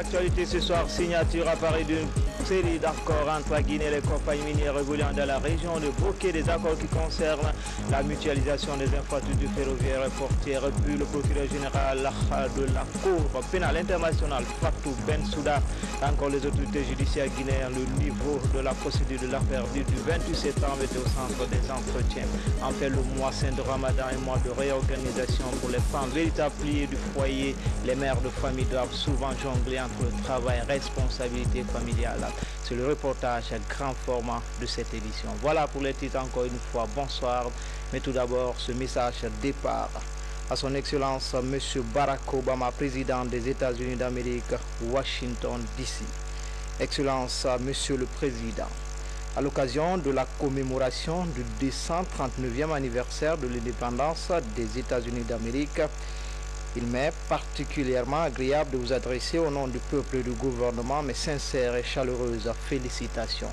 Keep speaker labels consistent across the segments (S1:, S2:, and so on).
S1: l'actualité ce soir, signature à Paris d'une série d'accords entre la Guinée et les compagnies minières évoluant dans la région de Bokeh, des accords qui concernent la mutualisation des infrastructures ferroviaires et portières. Puis le procureur général de la Cour pénale internationale, Fatou Bensouda, encore les autorités judiciaires guinéennes, le niveau de la procédure de l'affaire du 28 septembre était au centre des entretiens. En fait, le mois saint de Ramadan est un mois de réorganisation pour les femmes, véritables piliers du foyer. Les mères de famille doivent souvent jongler entre le travail et responsabilité familiale. C'est le reportage à grand format de cette édition. Voilà pour les titres encore une fois. Bonsoir. Mais tout d'abord, ce message départ à son Excellence M. Barack Obama, président des États-Unis d'Amérique, Washington, D.C. Excellence, Monsieur le Président, à l'occasion de la commémoration du 239e anniversaire de l'indépendance des États-Unis d'Amérique, il m'est particulièrement agréable de vous adresser au nom du peuple et du gouvernement mes sincères et chaleureuses félicitations.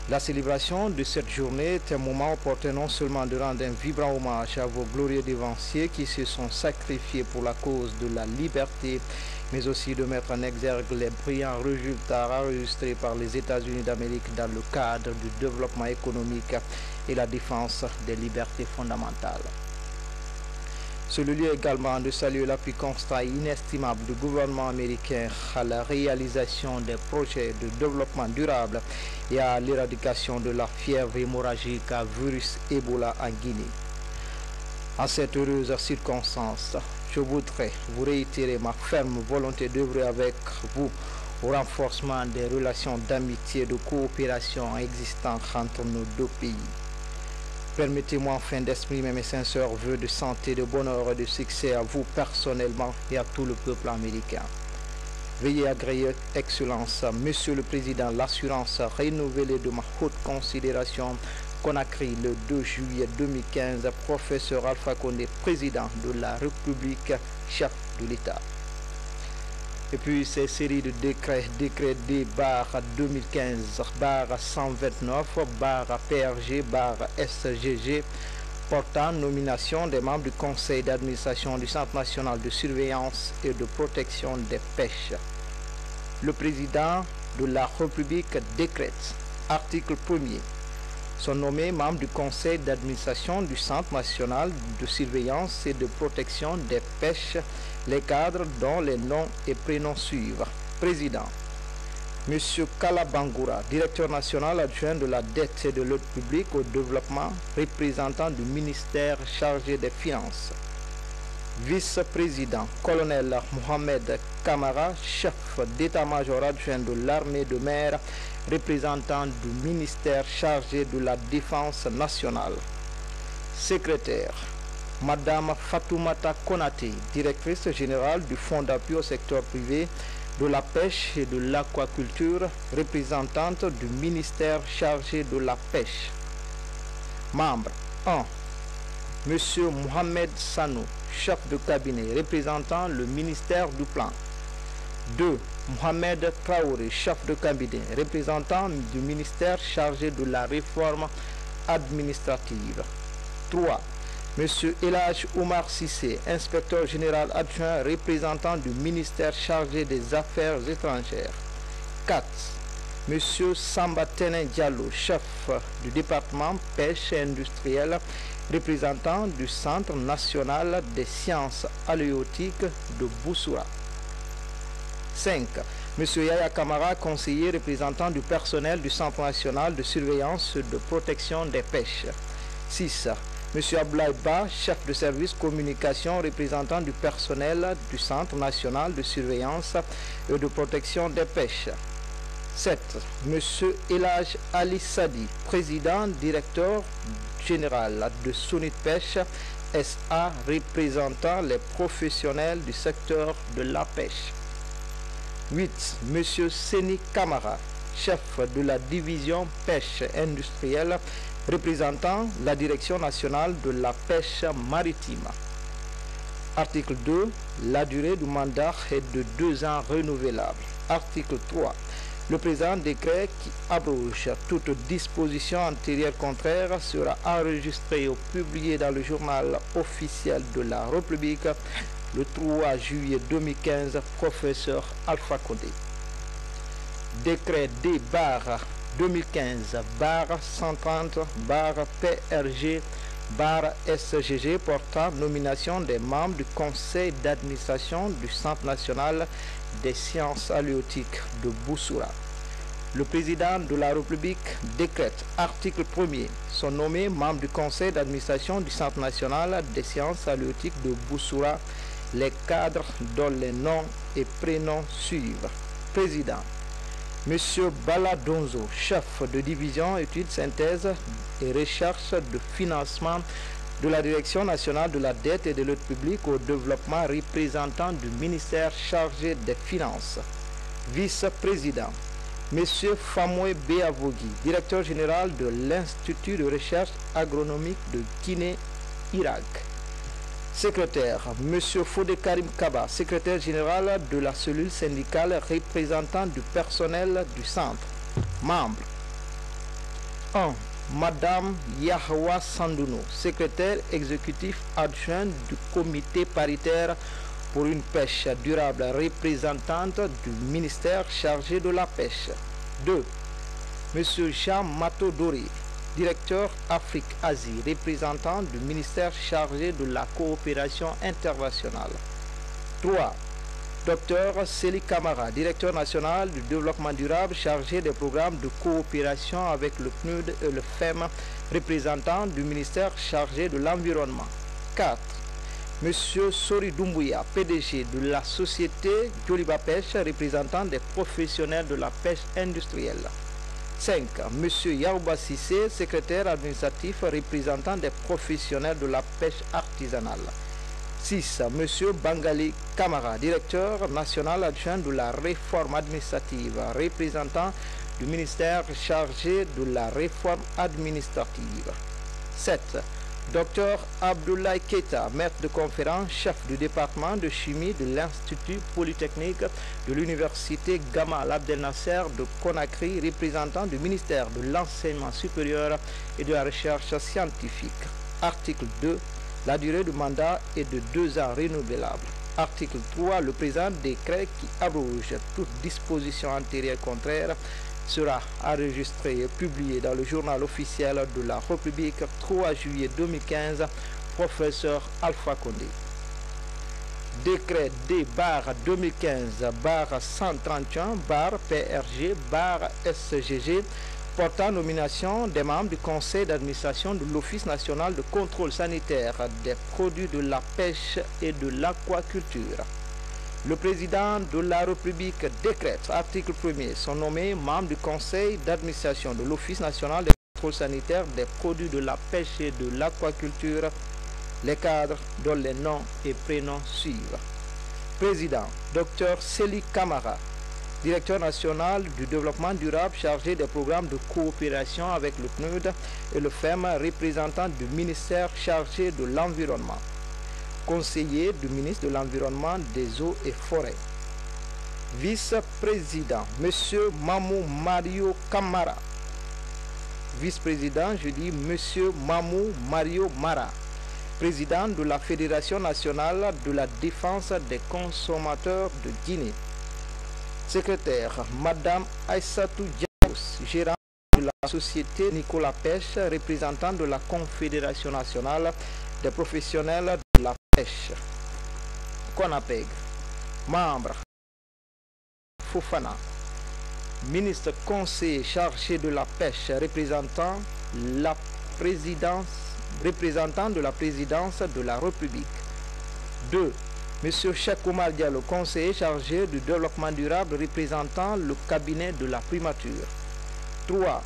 S1: La célébration de cette journée est un moment opportun non seulement de rendre un vibrant hommage à vos glorieux dévanciers qui se sont sacrifiés pour la cause de la liberté, mais aussi de mettre en exergue les brillants résultats enregistrés par les États-Unis d'Amérique dans le cadre du développement économique et la défense des libertés fondamentales. C'est le lieu également de saluer l'appui constant et inestimable du gouvernement américain à la réalisation des projets de développement durable et à l'éradication de la fièvre hémorragique à virus Ebola en Guinée. En cette heureuse circonstance, je voudrais vous réitérer ma ferme volonté d'œuvrer avec vous au renforcement des relations d'amitié et de coopération existantes entre nos deux pays. Permettez-moi enfin d'exprimer mes sincères vœux de santé, de bonheur et de succès à vous personnellement et à tout le peuple américain. Veuillez agréer, Excellence, Monsieur le Président, l'assurance renouvelée de ma haute considération Conakry le 2 juillet 2015, professeur Alpha Condé, président de la République, chef de l'État. Et puis ces séries de décret D-2015-129-PRG-SGG portant nomination des membres du conseil d'administration du Centre national de surveillance et de protection des pêches. Le président de la République décrète, article 1er, sont nommés membres du conseil d'administration du Centre national de surveillance et de protection des pêches les cadres dont les noms et prénoms suivent. Président, M. Kalabangoura, directeur national adjoint de la dette et de l'aide publique au développement, représentant du ministère chargé des Finances. Vice-président, colonel Mohamed Kamara, chef d'état-major adjoint de l'armée de mer, représentant du ministère chargé de la défense nationale. Secrétaire, Madame Fatoumata Konaté, directrice générale du Fonds d'appui au secteur privé de la pêche et de l'aquaculture, représentante du ministère chargé de la pêche. Membre 1. Monsieur Mohamed Sanou, chef de cabinet, représentant le ministère du Plan. 2. Mohamed Traoré, chef de cabinet, représentant du ministère chargé de la réforme administrative. 3. Monsieur Elhaj Oumar Sissé, inspecteur général adjoint, représentant du ministère chargé des Affaires étrangères. 4. Monsieur Samba Tenen Diallo, chef du département pêche industrielle, représentant du Centre national des sciences halieutiques de Boussoura. 5. Monsieur Yaya Kamara, conseiller représentant du personnel du Centre national de surveillance et de protection des pêches. 6. Monsieur Ablaï Ba, chef de service communication représentant du personnel du Centre national de surveillance et de protection des pêches. 7. Monsieur Elhaj Ali Sadi, président directeur général de Sunit Pêche SA, représentant les professionnels du secteur de la pêche. 8. Monsieur Seni Kamara, chef de la division pêche industrielle, représentant la Direction nationale de la pêche maritime. Article 2. La durée du mandat est de 2 ans renouvelable. Article 3. Le présent décret qui abroge toute disposition antérieure contraire sera enregistré ou publié dans le journal officiel de la République le 3 juillet 2015, professeur Alpha Condé. Décret D-130/PRG/SGG portant nomination des membres du conseil d'administration du Centre national des sciences halieutiques de Boussoura. Le président de la République décrète, article 1er, sont nommés membres du conseil d'administration du Centre national des sciences halieutiques de Boussoura les cadres dont les noms et prénoms suivent. Président, Monsieur Bala Donzo, chef de division études, synthèse et recherche de financement de la Direction nationale de la dette et de l'aide publique au développement, représentant du ministère chargé des Finances. Vice-président, Monsieur Famoué Beavogui, directeur général de l'Institut de recherche agronomique de Guinée-Irak. Secrétaire, Monsieur Fodé Karim Kaba, secrétaire général de la cellule syndicale représentant du personnel du centre. Membres. 1. Madame Yahwa Sandouno, secrétaire exécutif adjoint du comité paritaire pour une pêche durable, représentante du ministère chargé de la pêche. 2. Monsieur Jean Matodori, directeur Afrique-Asie, représentant du ministère chargé de la coopération internationale. 3. Dr Seli Kamara, directeur national du développement durable, chargé des programmes de coopération avec le PNUD et le FEM, représentant du ministère chargé de l'environnement. 4. Monsieur Sori Doumbouya, PDG de la société Joliba Pêche, représentant des professionnels de la pêche industrielle. 5. Monsieur Yaouba Sissé, secrétaire administratif représentant des professionnels de la pêche artisanale. 6. Monsieur Bangali Kamara, directeur national adjoint de la réforme administrative, représentant du ministère chargé de la réforme administrative. 7. Dr Abdoulaye Keita, maître de conférence, chef du département de chimie de l'Institut Polytechnique de l'Université Gamal Abdel Nasser de Conakry, représentant du ministère de l'Enseignement supérieur et de la recherche scientifique. Article 2. La durée du mandat est de 2 ans renouvelable. Article 3. Le présent décret qui abroge toute disposition antérieure et contraire sera enregistré et publié dans le journal officiel de la République 3 juillet 2015, professeur Alpha Condé. Décret D-2015/131/PRG/SGG portant nomination des membres du conseil d'administration de l'Office national de contrôle sanitaire des produits de la pêche et de l'aquaculture. Le président de la République décrète, article 1er, sont nommés membres du conseil d'administration de l'Office national de contrôle sanitaire des produits de la pêche et de l'aquaculture, les cadres dont les noms et prénoms suivent. Président, Dr Seli Kamara, directeur national du développement durable chargé des programmes de coopération avec le PNUD et le FEM, représentant du ministère chargé de l'environnement. Conseiller du ministre de l'Environnement, des Eaux et Forêts. Vice-président, Monsieur Mamou Mario Kamara. Vice-président, je dis Monsieur Mamou Mario Mara, président de la Fédération nationale de la défense des consommateurs de Guinée. Secrétaire, Madame Aïssatou Diabous, gérant de la société Nicolas Pêche, représentant de la Confédération nationale des professionnels de la pêche. CONAPEG. Membre, Fofana. Ministre conseiller chargé de la pêche, représentant de la présidence de la République. 2. Monsieur Cheikh Oumar Diallo, conseiller chargé du développement durable, représentant le cabinet de la primature. 3.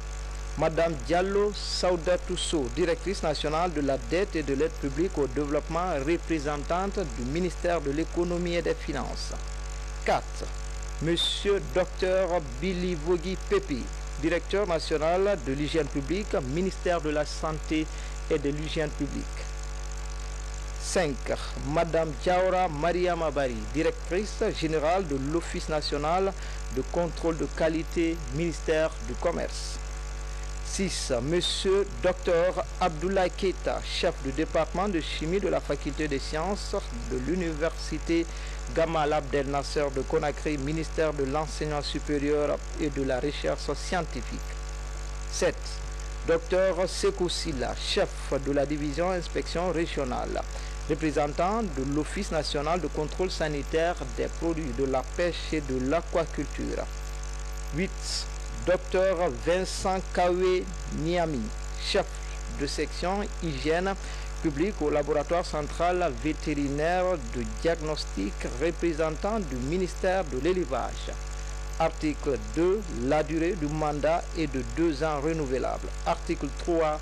S1: Madame Diallo Saoudatou Sow, directrice nationale de la dette et de l'aide publique au développement, représentante du ministère de l'économie et des finances. 4. Monsieur Dr Bilivogui Pepi, directeur national de l'hygiène publique, ministère de la santé et de l'hygiène publique. 5. Madame Diaora Mariam Abari, directrice générale de l'Office national de contrôle de qualité, ministère du Commerce. 6. Monsieur Dr Abdoulaye Keita, chef du département de chimie de la faculté des sciences de l'université Gamal Abdel Nasser de Conakry, ministère de l'enseignement supérieur et de la recherche scientifique. 7. Dr Sekou Silla, chef de la division inspection régionale, représentant de l'Office national de contrôle sanitaire des produits de la pêche et de l'aquaculture. 8. Dr Vincent Kawe Niami, chef de section hygiène publique au laboratoire central vétérinaire de diagnostic, représentant du ministère de l'élevage. Article 2. La durée du mandat est de 2 ans renouvelable. Article 3.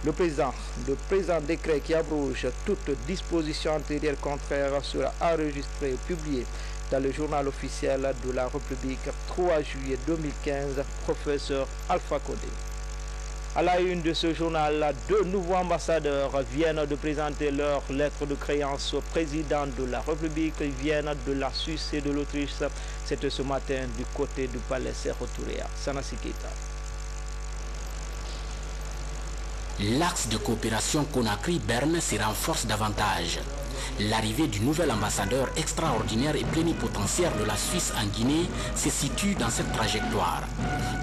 S1: Le présent décret qui abroge toute disposition antérieure contraire sera enregistré et publié dans le journal officiel de la République 3 juillet 2015, professeur Alpha Condé. À la une de ce journal, 2 nouveaux ambassadeurs viennent de présenter leur lettre de créance au président de la République. Ils viennent de la Suisse et de l'Autriche. C'était ce matin du côté du palais Sékou Touré. Sanassi Keita.
S2: L'axe de coopération Conakry-Berne se renforce davantage. L'arrivée du nouvel ambassadeur extraordinaire et plénipotentiaire de la Suisse en Guinée se situe dans cette trajectoire.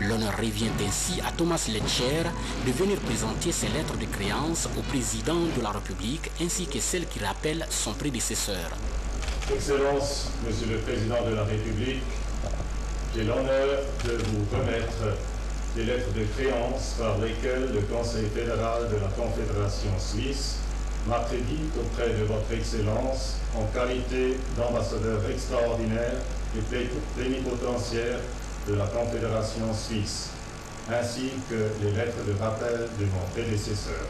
S2: L'honneur revient ainsi à Thomas Letcher de venir présenter ses lettres de créance au président de la République ainsi que celles qui rappellent son prédécesseur.
S3: Excellence, Monsieur le Président de la République, j'ai l'honneur de vous remettre les lettres de créance par lesquelles le Conseil fédéral de la Confédération suisse m'accrédite auprès de votre Excellence en qualité d'ambassadeur extraordinaire et plénipotentiaire de la Confédération suisse, ainsi que les lettres de rappel de mon prédécesseur.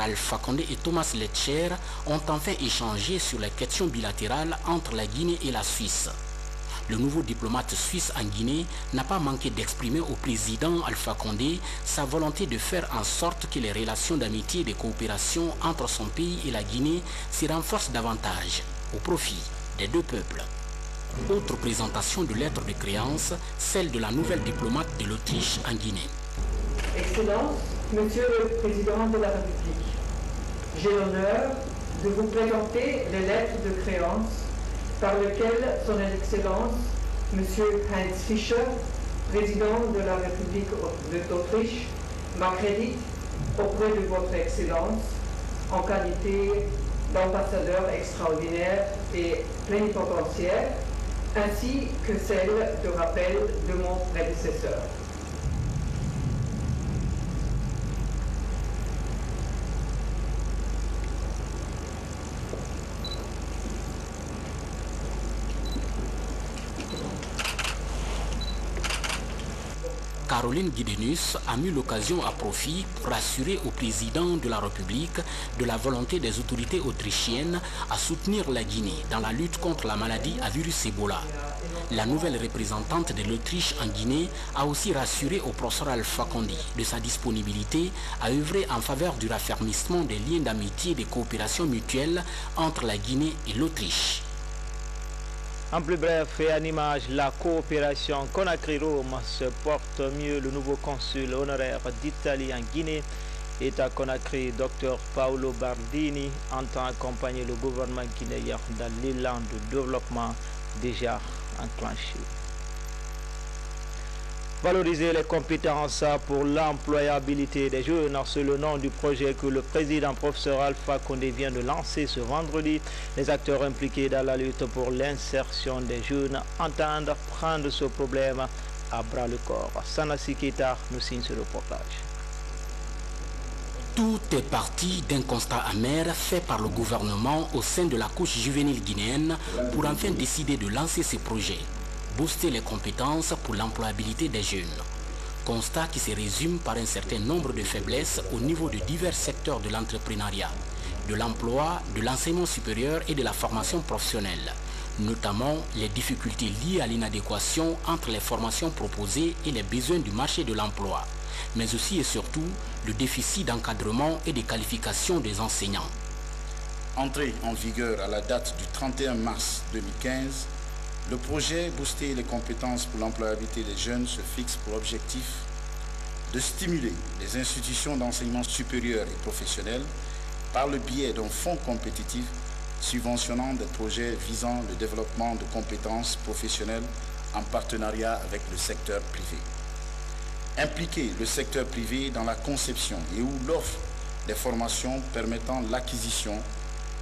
S2: Alpha Condé et Thomas Letcher ont enfin échangé sur les questions bilatérales entre la Guinée et la Suisse. Le nouveau diplomate suisse en Guinée n'a pas manqué d'exprimer au président Alpha Condé sa volonté de faire en sorte que les relations d'amitié et de coopération entre son pays et la Guinée se renforcent davantage au profit des 2 peuples. Autre présentation de lettres de créance, celle de la nouvelle diplomate de l'Autriche en Guinée.
S4: Excellence, Monsieur le Président de la République, j'ai l'honneur de vous présenter les lettres de créance par lesquelles Son Excellence, Monsieur Heinz Fischer, Président de la République d'Autriche, m'accrédite auprès de votre Excellence en qualité d'ambassadeur extraordinaire et plénipotentiaire, ainsi que celle de rappel de mon prédécesseur.
S2: Caroline Guidenius a mis l'occasion à profit pour assurer au président de la République de la volonté des autorités autrichiennes à soutenir la Guinée dans la lutte contre la maladie à virus Ebola. La nouvelle représentante de l'Autriche en Guinée a aussi rassuré au professeur Alpha Condé de sa disponibilité à œuvrer en faveur du raffermissement des liens d'amitié et de coopération mutuelle entre la Guinée et l'Autriche.
S1: En plus bref et en image, la coopération Conakry-Rome se porte mieux. Le nouveau consul honoraire d'Italie en Guinée est à Conakry. Dr Paolo Bardini entend accompagner le gouvernement guinéen dans l'élan de développement déjà enclenché. Valoriser les compétences pour l'employabilité des jeunes, c'est le nom du projet que le président professeur Alpha Condé vient de lancer ce vendredi. Les acteurs impliqués dans la lutte pour l'insertion des jeunes entendent prendre ce problème à bras le corps. Sanassi Keita nous signe ce reportage.
S2: Tout est parti d'un constat amer fait par le gouvernement au sein de la couche juvénile guinéenne pour enfin décider de lancer ce projet. Booster les compétences pour l'employabilité des jeunes. Constat qui se résume par un certain nombre de faiblesses au niveau de divers secteurs de l'entrepreneuriat, de l'emploi, de l'enseignement supérieur et de la formation professionnelle, notamment les difficultés liées à l'inadéquation entre les formations proposées et les besoins du marché de l'emploi, mais aussi et surtout le déficit d'encadrement et de qualification des enseignants.
S5: Entré en vigueur à la date du 31 mars 2015, le projet Booster les compétences pour l'employabilité des jeunes se fixe pour objectif de stimuler les institutions d'enseignement supérieur et professionnel par le biais d'un fonds compétitif subventionnant des projets visant le développement de compétences professionnelles en partenariat avec le secteur privé. Impliquer le secteur privé dans la conception et ou l'offre des formations permettant l'acquisition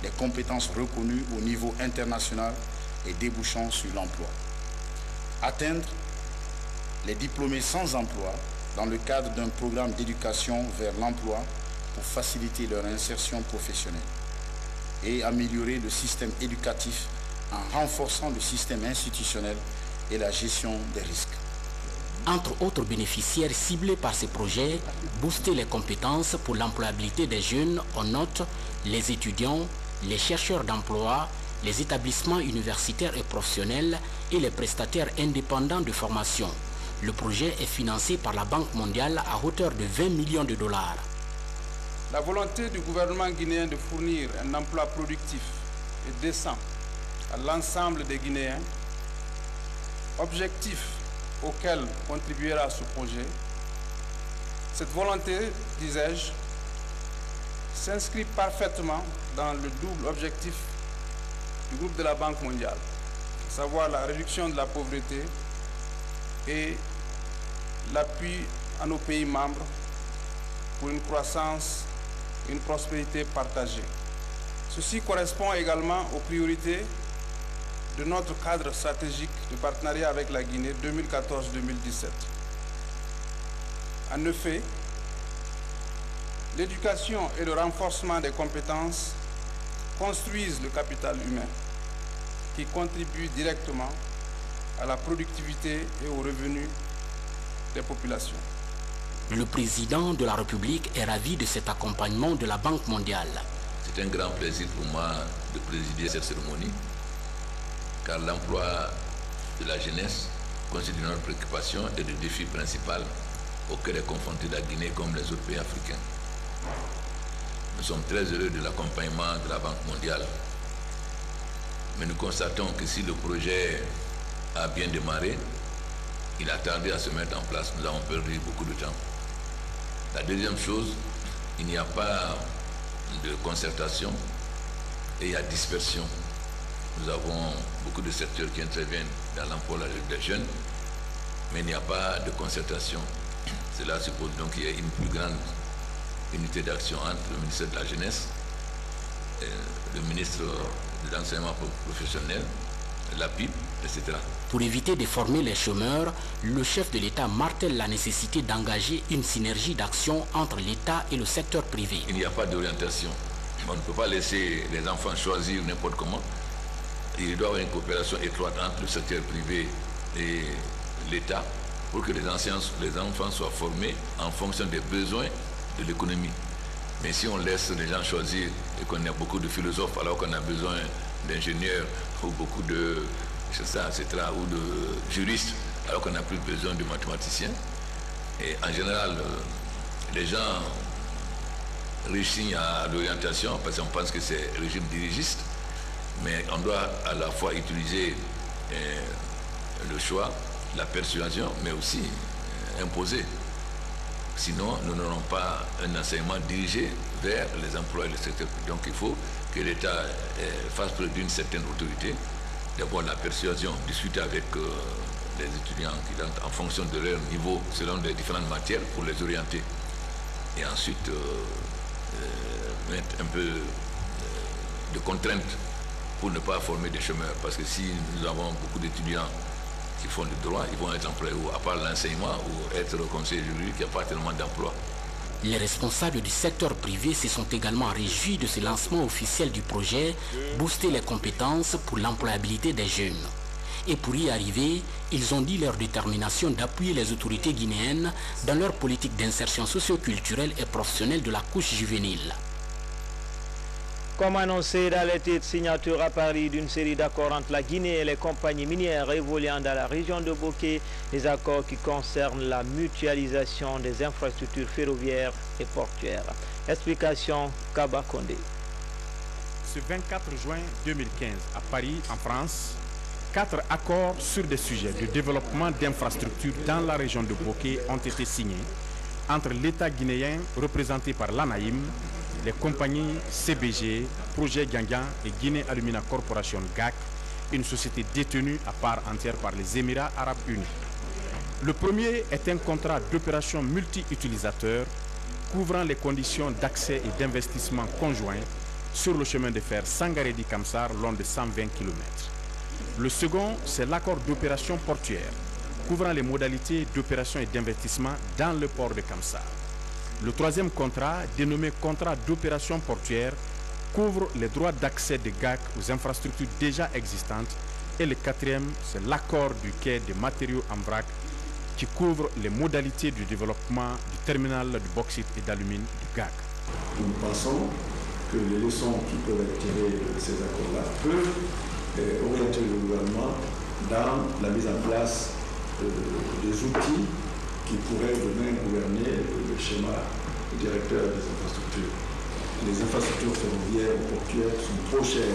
S5: des compétences reconnues au niveau international et débouchant sur l'emploi. Atteindre les diplômés sans emploi dans le cadre d'un programme d'éducation vers l'emploi pour faciliter leur insertion professionnelle et améliorer le système éducatif en renforçant le système institutionnel et la gestion des risques.
S2: Entre autres bénéficiaires ciblés par ces projets, booster les compétences pour l'employabilité des jeunes, on note les étudiants, les chercheurs d'emploi, les établissements universitaires et professionnels et les prestataires indépendants de formation. Le projet est financé par la Banque mondiale à hauteur de 20 millions de dollars.
S6: La volonté du gouvernement guinéen de fournir un emploi productif et décent à l'ensemble des Guinéens, objectif auquel contribuera ce projet, cette volonté, disais-je, s'inscrit parfaitement dans le double objectif du groupe de la Banque mondiale, à savoir la réduction de la pauvreté et l'appui à nos pays membres pour une croissance et une prospérité partagée. Ceci correspond également aux priorités de notre cadre stratégique de partenariat avec la Guinée 2014-2017. En effet, l'éducation et le renforcement des compétences construisent le capital humain qui contribue directement à la productivité et aux revenus des populations.
S2: Le président de la République est ravi de cet accompagnement de la Banque mondiale.
S7: C'est un grand plaisir pour moi de présider cette cérémonie, car l'emploi de la jeunesse constitue notre préoccupation et le défi principal auquel est confrontée la Guinée comme les autres pays africains. Nous sommes très heureux de l'accompagnement de la Banque mondiale, mais nous constatons que si le projet a bien démarré, il a tardé à se mettre en place. Nous avons perdu beaucoup de temps. La deuxième chose, il n'y a pas de concertation et il y a dispersion. Nous avons beaucoup de secteurs qui interviennent dans l'emploi des jeunes, mais il n'y a pas de concertation. Cela suppose donc qu'il y ait une plus grande unité d'action entre le ministère de la Jeunesse, le ministre de l'Enseignement professionnel, la PIB, etc.
S2: Pour éviter de former les chômeurs, le chef de l'État martèle la nécessité d'engager une synergie d'action entre l'État et le secteur privé.
S7: Il n'y a pas d'orientation. On ne peut pas laisser les enfants choisir n'importe comment. Il doit y avoir une coopération étroite entre le secteur privé et l'État pour que les enfants soient formés en fonction des besoins de l'économie. Mais si on laisse les gens choisir et qu'on a beaucoup de philosophes alors qu'on a besoin d'ingénieurs ou beaucoup de etc., ou de juristes alors qu'on n'a plus besoin de mathématiciens, et en général les gens réussissent à l'orientation parce qu'on pense que c'est régime dirigiste, mais on doit à la fois utiliser le choix, la persuasion, mais aussi imposer. Sinon, nous n'aurons pas un enseignement dirigé vers les emplois et le secteur. Donc il faut que l'État fasse preuve d'une certaine autorité. D'abord la persuasion, discuter avec les étudiants en fonction de leur niveau, selon les différentes matières, pour les orienter. Et ensuite, mettre un peu de contraintes pour ne pas former des chômeurs. Parce que si nous avons beaucoup d'étudiants qui font du droit, ils vont être employés à part l'enseignement ou être conseillers juridiques, il n'y a pas tellement d'emplois.
S2: Les responsables du secteur privé se sont également réjouis de ce lancement officiel du projet « Booster les compétences pour l'employabilité des jeunes ». Et pour y arriver, ils ont dit leur détermination d'appuyer les autorités guinéennes dans leur politique d'insertion socio-culturelle et professionnelle de la couche juvénile.
S1: Comme annoncé dans les titres, signature à Paris d'une série d'accords entre la Guinée et les compagnies minières évoluant dans la région de Bokeh, des accords qui concernent la mutualisation des infrastructures ferroviaires et portuaires. Explication Kaba Kondé.
S8: Ce 24 juin 2015, à Paris, en France, 4 accords sur des sujets de développement d'infrastructures dans la région de Bokeh ont été signés entre l'État guinéen représenté par l'ANAIM, les compagnies CBG, Projet Gangan et Guinée Alumina Corporation GAC, une société détenue à part entière par les Émirats Arabes Unis. Le premier est un contrat d'opération multi-utilisateurs couvrant les conditions d'accès et d'investissement conjoints sur le chemin de fer Sangaré-Di-Kamsar long de 120 km. Le second, c'est l'accord d'opération portuaire couvrant les modalités d'opération et d'investissement dans le port de Kamsar. Le troisième contrat, dénommé contrat d'opération portuaire, couvre les droits d'accès de GAC aux infrastructures déjà existantes. Et le quatrième, c'est l'accord du quai des matériaux en vrac qui couvre les modalités du développement du terminal du bauxite et d'alumine du GAC.
S9: Nous pensons que les leçons qui peuvent être tirées de ces accords-là peuvent orienter le gouvernement dans la mise en place des outils qui pourraient demain gouverner le schéma directeur des infrastructures. Les infrastructures ferroviaires ou portuaires sont trop chères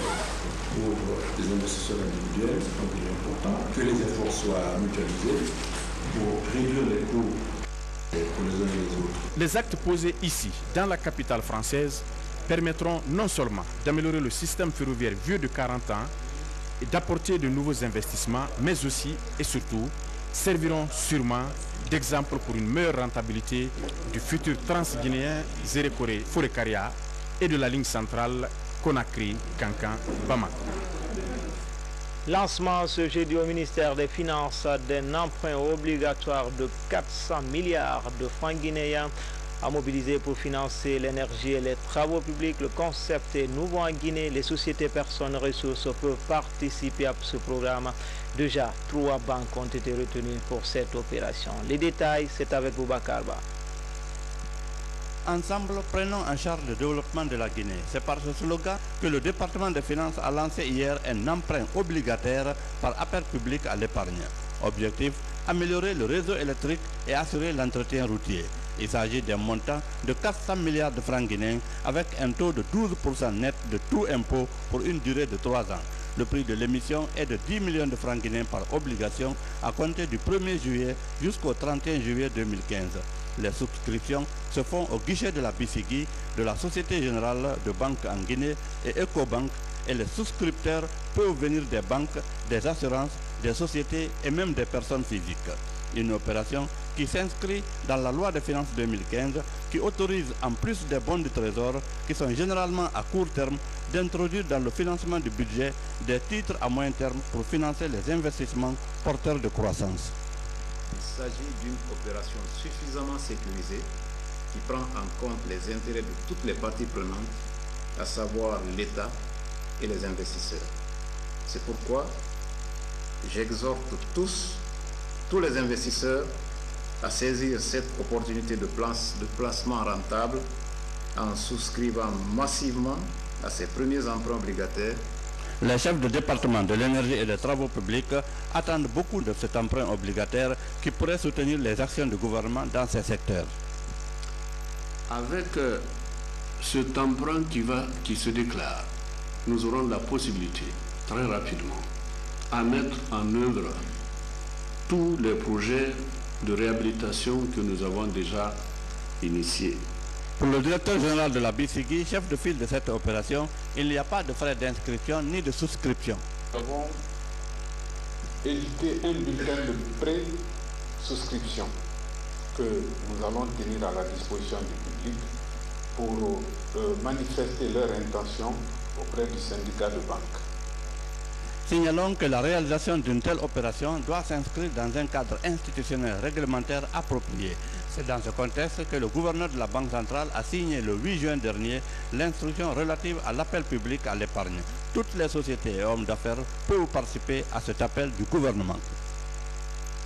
S9: pour les investisseurs individuels, donc il est important que les efforts soient mutualisés pour réduire les coûts pour les uns et les autres.
S8: Les actes posés ici, dans la capitale française, permettront non seulement d'améliorer le système ferroviaire vieux de 40 ans et d'apporter de nouveaux investissements, mais aussi et surtout serviront sûrement d'exemple pour une meilleure rentabilité du futur transguinéen Zérékoré-Forekaria et de la ligne centrale Conakry-Kankan-Bamako.
S1: Lancement ce jeudi au ministère des Finances d'un emprunt obligatoire de 400 milliards de francs guinéens à mobiliser pour financer l'énergie et les travaux publics. Le concept est nouveau en Guinée. Les sociétés personnes ressources peuvent participer à ce programme. Déjà, 3 banques ont été retenues pour cette opération. Les détails, c'est avec Boubacar Ba.
S10: Ensemble, prenons en charge le développement de la Guinée. C'est par ce slogan que le département des Finances a lancé hier un emprunt obligataire par appel public à l'épargne. Objectif, améliorer le réseau électrique et assurer l'entretien routier. Il s'agit d'un montant de 400 milliards de francs guinéens avec un taux de 12% net de tout impôt pour une durée de 3 ans. Le prix de l'émission est de 10 millions de francs guinéens par obligation à compter du 1er juillet jusqu'au 31 juillet 2015. Les souscriptions se font au guichet de la BICIGI, de la Société Générale de Banque en Guinée et Ecobank, et les souscripteurs peuvent venir des banques, des assurances, des sociétés et même des personnes physiques. Une opération qui s'inscrit dans la loi des finances 2015 qui autorise, en plus des bons du trésor, qui sont généralement à court terme, d'introduire dans le financement du budget des titres à moyen terme pour financer les investissements porteurs de croissance.
S11: Il s'agit d'une opération suffisamment sécurisée qui prend en compte les intérêts de toutes les parties prenantes, à savoir l'État et les investisseurs. C'est pourquoi j'exhorte tous les investisseurs à saisir cette opportunité de placement rentable en souscrivant massivement à ces premiers emprunts obligataires.
S10: Les chefs de département de l'énergie et des travaux publics attendent beaucoup de cet emprunt obligataire qui pourrait soutenir les actions du gouvernement dans ces secteurs.
S12: Avec cet emprunt qui se déclare, nous aurons la possibilité très rapidement à mettre en œuvre tous les projets de réhabilitation que nous avons déjà initiés.
S10: Pour le directeur général de la BICIGI, chef de file de cette opération, il n'y a pas de frais d'inscription ni de souscription.
S13: Nous avons édité un bulletin de pré-souscription que nous allons tenir à la disposition du public pour manifester leur intention auprès du syndicat de banque.
S10: Signalons que la réalisation d'une telle opération doit s'inscrire dans un cadre institutionnel réglementaire approprié. C'est dans ce contexte que le gouverneur de la Banque centrale a signé le 8 juin dernier l'instruction relative à l'appel public à l'épargne. Toutes les sociétés et hommes d'affaires peuvent participer à cet appel du gouvernement.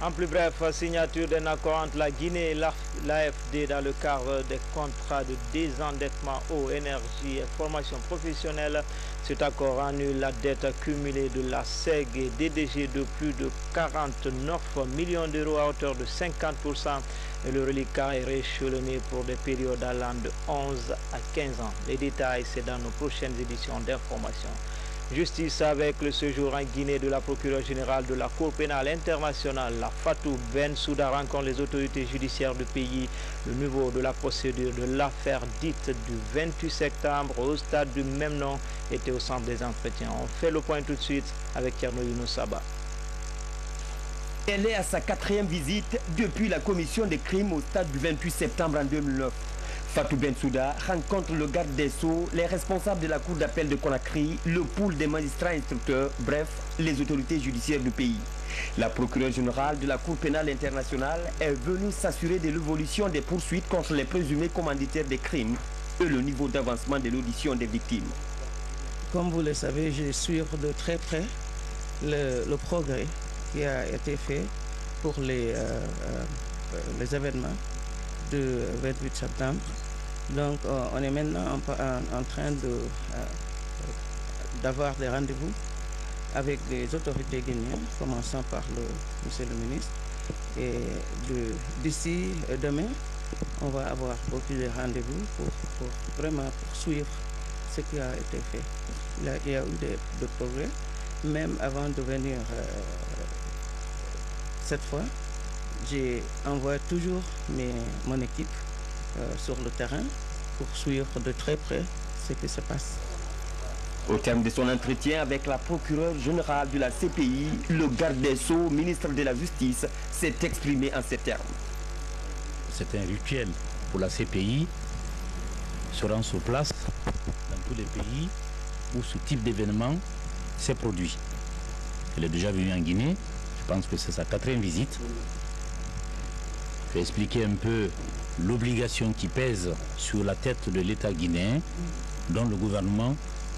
S1: En plus bref, signature d'un accord entre la Guinée et l'AFD dans le cadre des contrats de désendettement eau, énergie et formation professionnelle. Cet accord annule la dette accumulée de la SEG et DDG de plus de 49 millions d'euros à hauteur de 50% et le reliquat est rééchelonné pour des périodes allant de 11 à 15 ans. Les détails, c'est dans nos prochaines éditions d'information. Justice avec le séjour en Guinée de la procureure générale de la Cour pénale internationale, la Fatou Bensouda, rencontre les autorités judiciaires du pays. Le niveau de la procédure de l'affaire dite du 28 septembre au stade du même nom était au centre des entretiens. On fait le point tout de suite avec Thierno Younousaba.
S14: Elle est à sa 4e visite depuis la commission des crimes au stade du 28 septembre en 2009. Fatou Bensouda rencontre le garde des Sceaux, les responsables de la cour d'appel de Conakry, le pool des magistrats instructeurs, bref, les autorités judiciaires du pays. La procureure générale de la Cour pénale internationale est venue s'assurer de l'évolution des poursuites contre les présumés commanditaires des crimes et le niveau d'avancement de l'audition des victimes.
S15: Comme vous le savez, je suis de très près le progrès qui a été fait pour les événements du 28 septembre. Donc on est maintenant en train d'avoir des rendez-vous avec les autorités guinéennes, commençant par monsieur le ministre. Et d'ici demain, on va avoir beaucoup de rendez-vous pour vraiment poursuivre ce qui a été fait. Il y a eu des progrès, même avant de venir cette fois. J'envoie toujours mon équipe sur le terrain pour suivre de très près ce qui se passe.
S14: Au terme de son entretien avec la procureure générale de la CPI, le garde des Sceaux, ministre de la Justice, s'est exprimé en ces termes.
S16: C'est un rituel pour la CPI, se rend sur place dans tous les pays où ce type d'événement s'est produit. Elle est déjà venue en Guinée, je pense que c'est sa 4e visite. Je vais expliquer un peu l'obligation qui pèse sur la tête de l'État guinéen, dont le gouvernement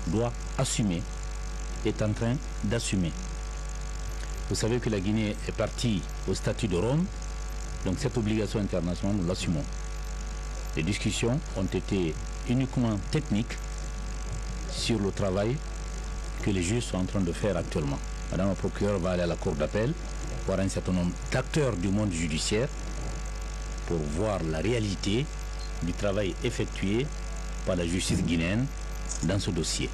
S16: doit assumer, est en train d'assumer. Vous savez que la Guinée est partie au statut de Rome, donc cette obligation internationale, nous l'assumons. Les discussions ont été uniquement techniques sur le travail que les juges sont en train de faire actuellement. Madame la procureure va aller à la cour d'appel, voir un certain nombre d'acteurs du monde judiciaire pour voir la réalité du travail effectué par la justice guinéenne dans ce dossier.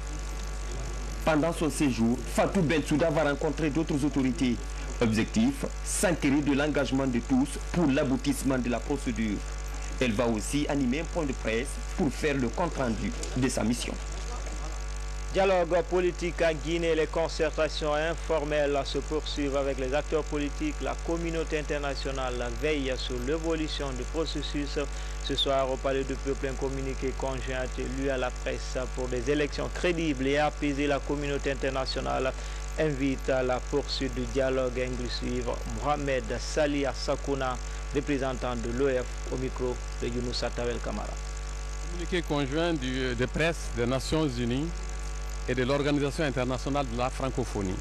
S14: Pendant son séjour, Fatou Bensouda va rencontrer d'autres autorités. Objectif, s'enquérir de l'engagement de tous pour l'aboutissement de la procédure. Elle va aussi animer un point de presse pour faire le compte-rendu de sa mission.
S1: Dialogue politique en Guinée, les concertations informelles se poursuivent avec les acteurs politiques. La communauté internationale veille sur l'évolution du processus. Ce soir, au Palais du Peuple, un communiqué conjoint a été lu à la presse pour des élections crédibles et apaiser. La communauté internationale invite à la poursuite du dialogue inclusif. Mohamed Salih Sakouna, représentant de l'OF, au micro de Younoussa Tawel Kamara.
S6: Communiqué conjoint de presse des Nations Unies et de l'Organisation internationale de la francophonie.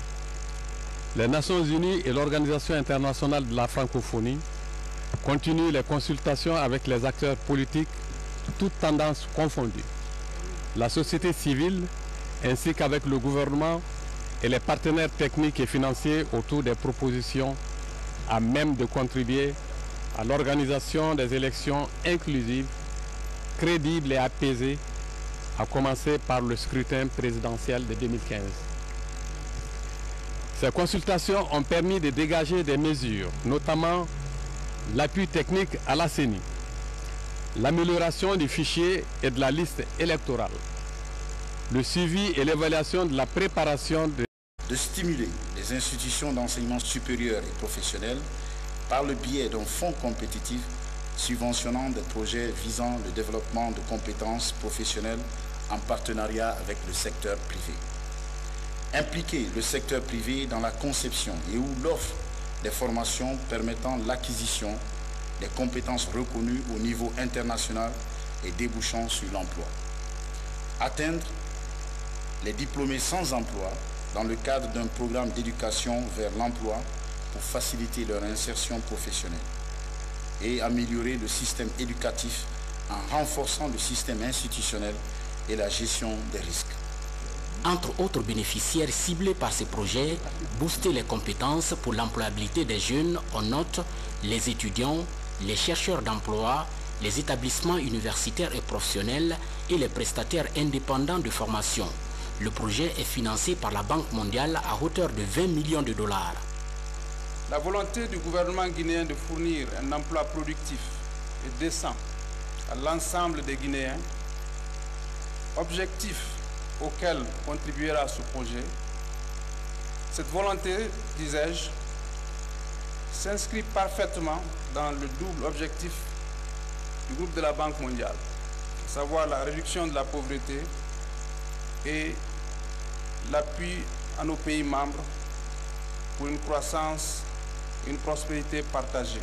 S6: Les Nations Unies et l'Organisation internationale de la francophonie continuent les consultations avec les acteurs politiques, toutes tendances confondues. La société civile, ainsi qu'avec le gouvernement et les partenaires techniques et financiers autour des propositions à même de contribuer à l'organisation des élections inclusives, crédibles et apaisées, à commencer par le scrutin présidentiel de 2015. Ces consultations ont permis de dégager des mesures, notamment l'appui technique à la CENI, l'amélioration du fichier et de la liste électorale, le suivi et l'évaluation de la préparation
S5: de stimuler les institutions d'enseignement supérieur et professionnel par le biais d'un fonds compétitif subventionnant des projets visant le développement de compétences professionnelles en partenariat avec le secteur privé. Impliquer le secteur privé dans la conception et ou l'offre des formations permettant l'acquisition des compétences reconnues au niveau international et débouchant sur l'emploi. Atteindre les diplômés sans emploi dans le cadre d'un programme d'éducation vers l'emploi pour faciliter leur insertion professionnelle et améliorer le système éducatif en renforçant le système institutionnel et la gestion des risques.
S2: Entre autres bénéficiaires ciblés par ces projets, booster les compétences pour l'employabilité des jeunes, on note les étudiants, les chercheurs d'emploi, les établissements universitaires et professionnels et les prestataires indépendants de formation. Le projet est financé par la Banque mondiale à hauteur de 20 millions de dollars.
S6: La volonté du gouvernement guinéen de fournir un emploi productif et décent à l'ensemble des Guinéens, objectif auquel contribuera ce projet, cette volonté, disais-je, s'inscrit parfaitement dans le double objectif du groupe de la Banque mondiale, à savoir la réduction de la pauvreté et l'appui à nos pays membres pour une croissance, une prospérité partagée.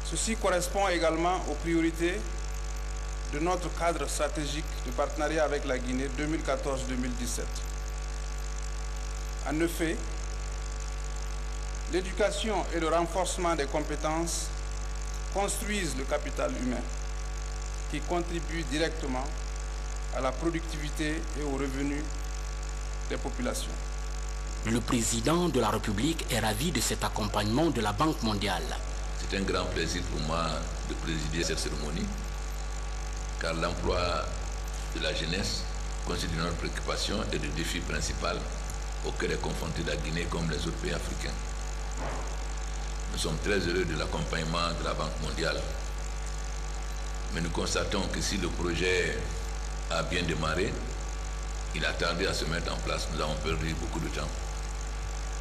S6: Ceci correspond également aux priorités de notre cadre stratégique de partenariat avec la Guinée 2014-2017. En effet, l'éducation et le renforcement des compétences construisent le capital humain qui contribue directement à la productivité et aux revenus des populations.
S2: Le président de la République est ravi de cet accompagnement de la Banque mondiale.
S7: C'est un grand plaisir pour moi de présider cette cérémonie, car l'emploi de la jeunesse constitue notre préoccupation et le défi principal auquel est confrontée la Guinée comme les autres pays africains. Nous sommes très heureux de l'accompagnement de la Banque mondiale, mais nous constatons que si le projet a bien démarré, il a tardé à se mettre en place. Nous avons perdu beaucoup de temps.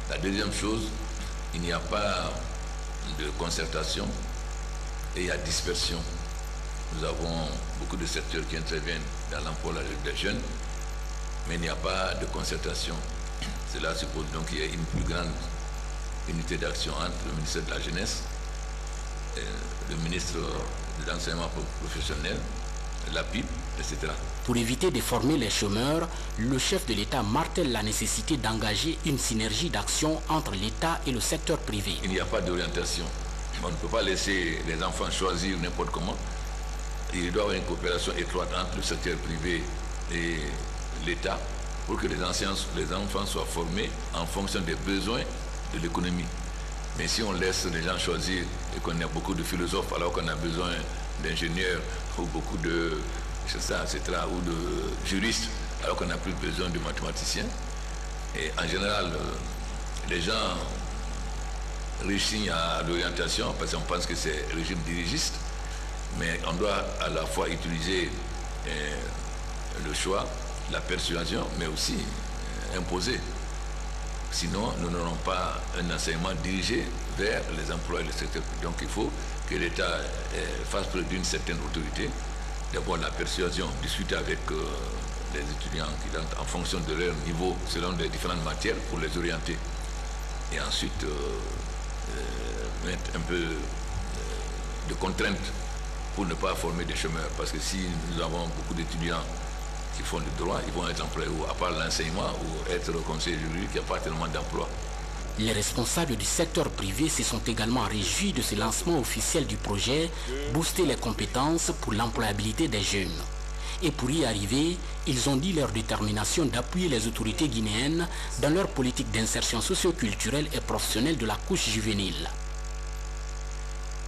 S7: La deuxième chose, il n'y a pas de concertation et il y a dispersion. Nous avons beaucoup de secteurs qui interviennent dans l'emploi des jeunes, mais il n'y a pas de concertation. Cela suppose donc qu'il y ait une plus grande unité d'action entre le ministère de la Jeunesse, le ministre de l'Enseignement professionnel, la PIB, etc.
S2: Pour éviter de former les chômeurs, le chef de l'État martèle la nécessité d'engager une synergie d'action entre l'État et le secteur privé.
S7: Il n'y a pas d'orientation. On ne peut pas laisser les enfants choisir n'importe comment. Il doit y avoir une coopération étroite entre le secteur privé et l'État pour que les enfants soient formés en fonction des besoins de l'économie. Mais si on laisse les gens choisir et qu'on a beaucoup de philosophes alors qu'on a besoin d'ingénieurs ou beaucoup de etc., ou de juristes alors qu'on n'a plus besoin de mathématiciens, et en général les gens réussissent à l'orientation parce qu'on pense que c'est régime dirigiste, mais on doit à la fois utiliser le choix, la persuasion, mais aussi imposer. Sinon, nous n'aurons pas un enseignement dirigé vers les emplois et le secteur. Donc il faut que l'État fasse preuve d'une certaine autorité. D'abord la persuasion, discuter avec les étudiants en fonction de leur niveau, selon les différentes matières, pour les orienter. Et ensuite, mettre un peu de contraintes pour ne pas former des chômeurs. Parce que si nous avons beaucoup d'étudiants qui font du droit, ils vont être employés à part l'enseignement ou être conseiller juridique, il n'y a pas tellement d'emplois.
S2: Les responsables du secteur privé se sont également réjouis de ce lancement officiel du projet « Booster les compétences pour l'employabilité des jeunes ». Et pour y arriver, ils ont dit leur détermination d'appuyer les autorités guinéennes dans leur politique d'insertion socio-culturelle et professionnelle de la couche juvénile.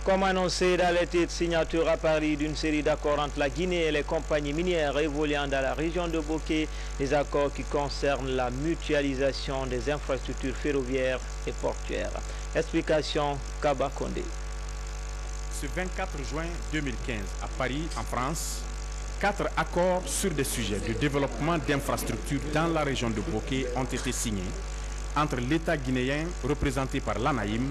S1: Comme annoncé dans les titres, signature à Paris d'une série d'accords entre la Guinée et les compagnies minières évoluant dans la région de Bokeh, des accords qui concernent la mutualisation des infrastructures ferroviaires et portuaires. Explication Kaba Kondé.
S8: Ce 24 juin 2015, à Paris, en France, 4 accords sur des sujets de développement d'infrastructures dans la région de Bokeh ont été signés entre l'État guinéen, représenté par l'ANAIM,